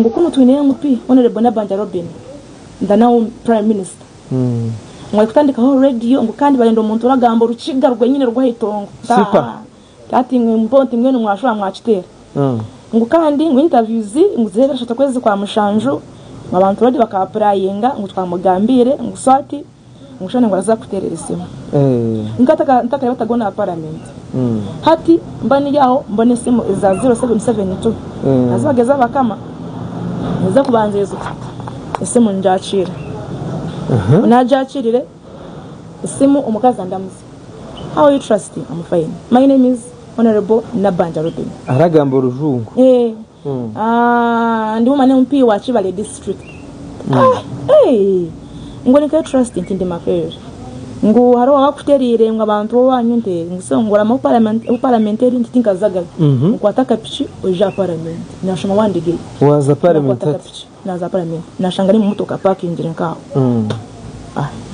ngukuno twine MP honorable Nabanja Robin ndanawo prime minister ngwa kutandikaho radio ngo kandi barendo umuntu uragamba ruciga rwenyine rwahitongo tatingwe mponti mwene mwashura mwachitera ngo kandi ngo interviews nguzera shata kwezi kwa mushanju abantu badi bakaprayinga ngo twamugambire ngo swati ngushane ngo aza kuterera isimu ntaka batagona parliament hati mbani yaho mbone simu za 0772 azageza bakama nza kubanzeza isimu njacira unajachirire isimu umukaza ndamuzi how are you trusting I'm fine my name is honorable Nabanja Robin aragamba urujungu ndi umane MP wa Kibale district ngo nika trusting ndi mafere ngo haro wakuterire ngo abantu banyu nte ngisongora mu parliamentary ntinka zaga ngo ataka pichi oja parliament nashoma wandige waza parliament naza parliament nashanga ni mu motoka parking nkaho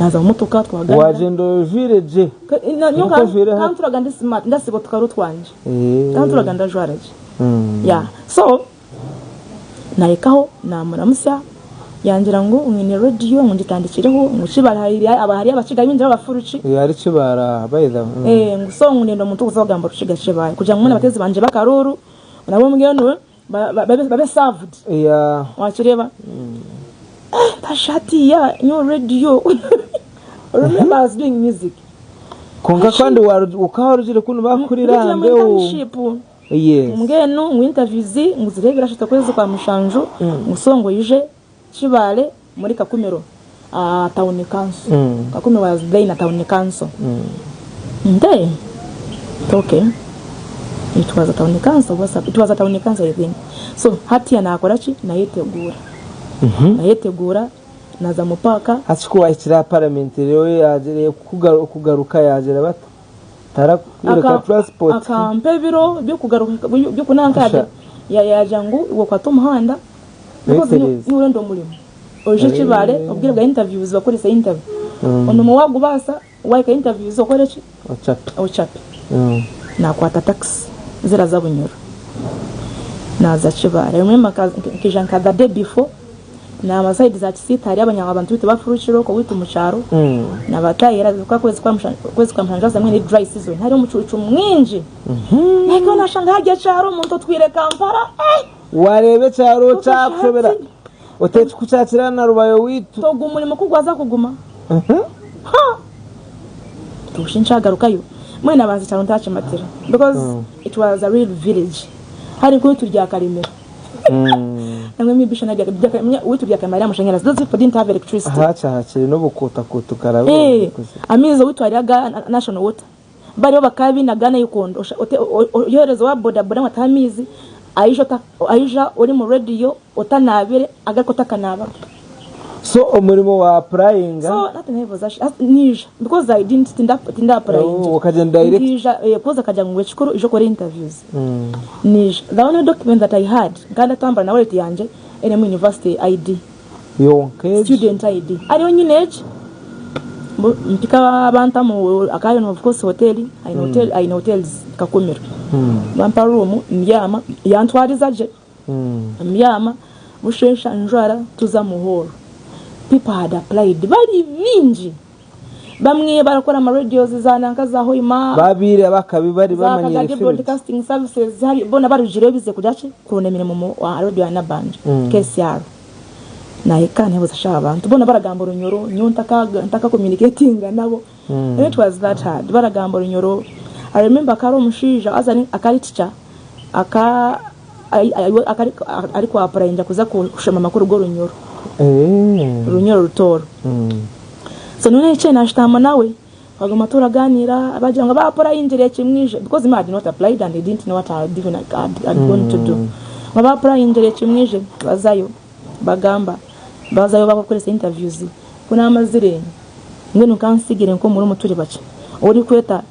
naza mu motoka twagana wagendo vireje nyoka kanturaga ndi smart ndasibo tukaro twanje kanturaga ndajwaraje so naikaho namuramusya yangira ngo umwine radio ngo nditandikireho ngo Kibale abahari abaciga binjira bafuruci yari Kibara bayida ngo nendo muntu uzagamba ruciga Kibale kugira ngo abatezi banje bakaruru nabo mbweno babe served wakireba tashati ya new radio remember I was doing music konga kandi ukaharujire kuno bakurira mbeo ngeno mu interviews nguzirebera shata kwezi kwa mushanju ngusongo yije Kibale muri Kakumero town council Kakumero was there na town council nde okay it was a town council I think so hati anakorachi na yetegura naza mupaka hasikuwa ikira parliament rero yagere kugaruka yagera bato tarakwereka transport akampe biro byo kugaruka byo kunanka yajangu uwo kwa tumuhanda because niwe ndo mulimo oje Kibale ubwira bwa interviews bakoresa interview ono muwagu basa waika interviews okorechi ochape na kwata tax zira za bunyoro naza Kibale remember kijanka the day before na amasaidi za Kisita hari abanyabantu bite bafuruchiro ko witu mucharo na batayira kwa kwezi kwa mshanja zamwe ni dry season hari umucucu mwinji niko nashanga hajya charo umuntu twire Kampala warebe charo chakushobera otetse kucakira na rubayo witu togu mulimo kugwaza kuguma tushinchagarukayo mwene abanzi cyane ntache matira because it was a real village hari ko turya Karimera namwe mibisha najya witurya kamera amashanyarazi those people didn't have electricity hakiri no bukota karabo amizo witwariga national water bari bakabi na Ghana yukondo yorezo wa boda matamizi aisha uri mu radio otanabere agakota kanaba so umurimo wa applying so that never nisha because I didn't stand up applying wakagenda direct nisha kuza kaja mu wechikuru ijo kore interviews nisha the only document that I had nganda tamba na wallet yanje ene mu university ID student ID ari onyineje mpika banta mu akayo of course hotel I hotels Kakumero bampa room myama yantwariza je myama bushesha njwara tuza muhoro people had applied bari vinji bamwe barakora ama radios zananka za hoima babire bakabi bari bamanyere broadcasting services hari bona barujire bize kudace kuronemere mu radio ya Nabanja KCR na ikane buzasha abantu bona baragamba runyoro ntaka communicating nabo it was that hard baragamba runyoro I remember karo mushija azani akari teacher ariko aparainja kuza kushema makuru go runyoro runyoro rutoro so none che nashitama nawe bagoma turaganira abajanga bapora injire kimwije because me had not applied and they didn't know what I did I'm going to do bapora injire kimwije bazayo bakoresha interviews kuna amazire ngene ukansigire nko muri muturi bace uri kweta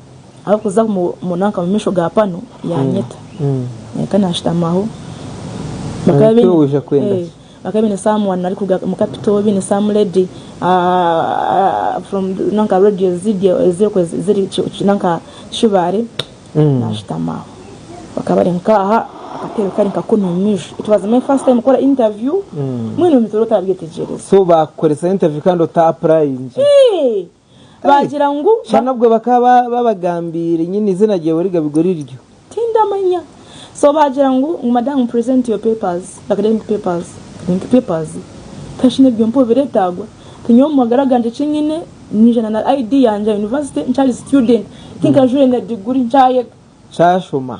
abakuza mu nanka mu misho ga pano yanyeta kana ashitamaho bakabine someone ari kuga mu capital bine some lady from nanka radio ziri nanka Kibale ashitamaho bakabare nkaha akatero kari kakunumisha. It was my first time gukora interview mwene mitoro tabyetegereza so bakoresa interview kandi uta apply nje bagira ngo shanabwo bakaba babagambira nyine izina giye wari gabigoriryo tindamanya so bagira ngo madam present your papers academic papers kashine byompo biretagwa tinyo magaraganje cinyine nijana na ID yanje university nchali student kinka jure na degree nchaye chashuma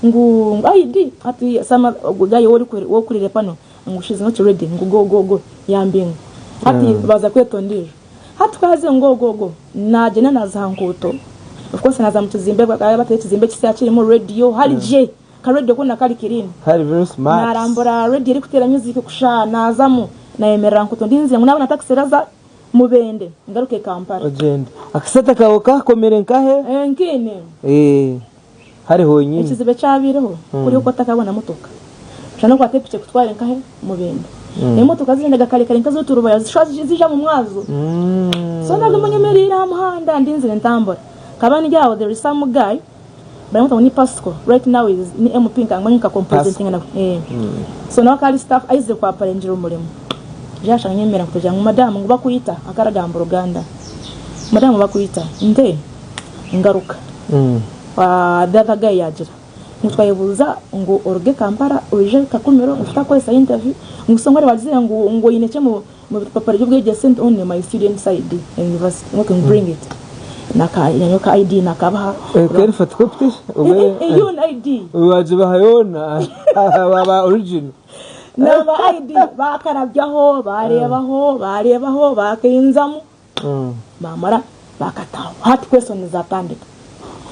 ngu ID ati sama gugaye wo kurire pano ngushize not ready ngu go yambinga ati baza kwetondije hatwaze ngo naje nazankuto of course naza mutuzimbe batete zimbe kisakiri mu radio hari je ka radio ko nakali kirini hari very smart narambura radio iri kutera music kushana nazamu nayemerera nkuto ndinze ngo nabona taxiraza mubende ngaruke Kampala agenda akisata kawo kakomere nkahe nkene hari honyine ikizibe cyabireho kuri uko atakabona mutoka cyane ko atepike kutwara nkahe mubende imotoka zirendaga kare nkazo turubaya zija mu mwazo so ndagumenyemerera muhanda ndinzire ntambora kabani ryawo there is some guy bamuta ni Pasco right now is ni MP nkanganyika compositing na so now kali staff aize kwa parengero umurimo jasha nyemera kutoja mu madamu ngo bakuyita akaragamba Uganda madamu bakuyita nde ngaruka data guy yagira mutwayebuza ngo orge Kampala uje kakumero ufita ko esa interview ngusongore bazize ngo yineke mu papari y'ubwege sent on my student side university we can bring it naka yanyoka ID nakabaha can photocopy yon ID waje bahayona baba original naba ID bakarabyaho barebaho bakinzamu bamara bakataho hot question zatandika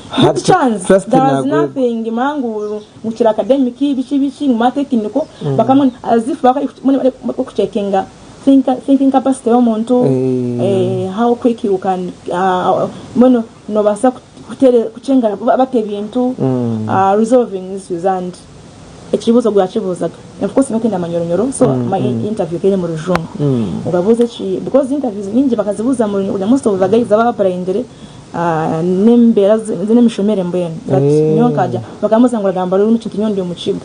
Good chance. There's nothing mangu mukira academic bichi mu technical bakamwe as if checkinga thinking capacity of umuntu how quick you can mono no basa kuchenga bate bintu resolving issues and ekibuzo gwakibuzaga of course nokenda manyoro so my interview kele mu rujungu ugabuze chi because interviews ningi bakazibuza mu most of the guys aba parendere nembera zine mishomere mbene that nyo kaja bakamuza ngo gamba rero n'kintu nyondi mu kigo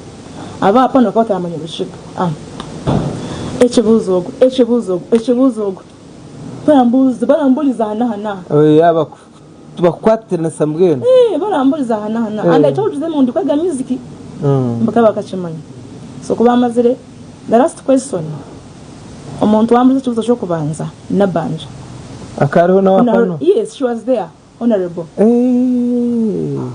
aba apano ko taramanya bishiga ekibuzo barambuliza hana yaba tubakwatira sambwene barambuliza hana and I told them ndi kwaga music bakaba bakachimanya so kuba amazire the last question umuntu wambuze ikibuzo cyo kubanza na banja akariho na wapano yes she was there honorable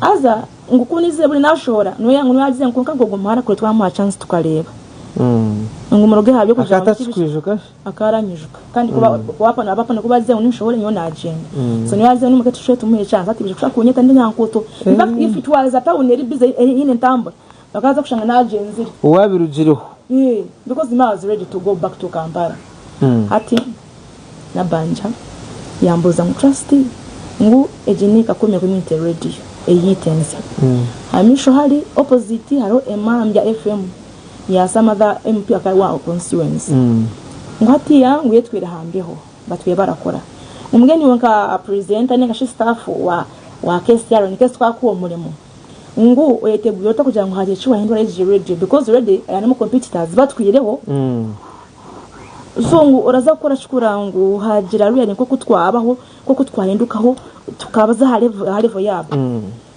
aza ngukunize buri nashora no yangu yagize nkunka ngo muhara kure twamuha chance tukareba ngumuroge habyo kuja akatashikwijuka akaranyijuka kandi kuba wapana abapana kubaze unishobore nyo najenda so niyo yaze n'umuke tushe tumuhe chance ati bije kunyeta ndi nyankuto if it was a town eri busy in ntambara bakaza kushanga na agenzire uwabirugiriho because the man was ready to go back to Kampala ati na banja yambuza mu trustee ngo ejenika komye community radio eyitense hamisho hari opposite haro emambya FM ya samadha MP akawa constituency ngo ati ya ngo yetwira hambeho batwe barakora umugeni wanka president ane gashi staff wa KSR ni kesi kwa kuwo murimo ngo oyeteguye to kugira ngo haje chiwa hindura radio because already ayana mu competitors batwireho zongu uraza gukora cyukurangu hagira ruya niko kutwabaho ko kutwahindukaho tukabaza harevo yabo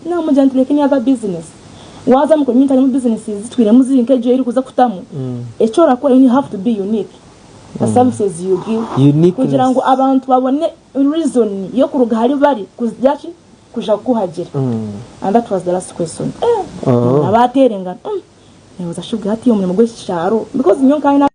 na mujantire kini other business waza mu community mu businesses twire muzinke je iri kuza kutamu echora ko you have to be unique the services you give kugira ngo abantu babone reason yo kuruga hari bari kuzyachi kuja kuhagera and that was the last question abaterenga uza shuga hati yo mu mugwe cyaro because nyonka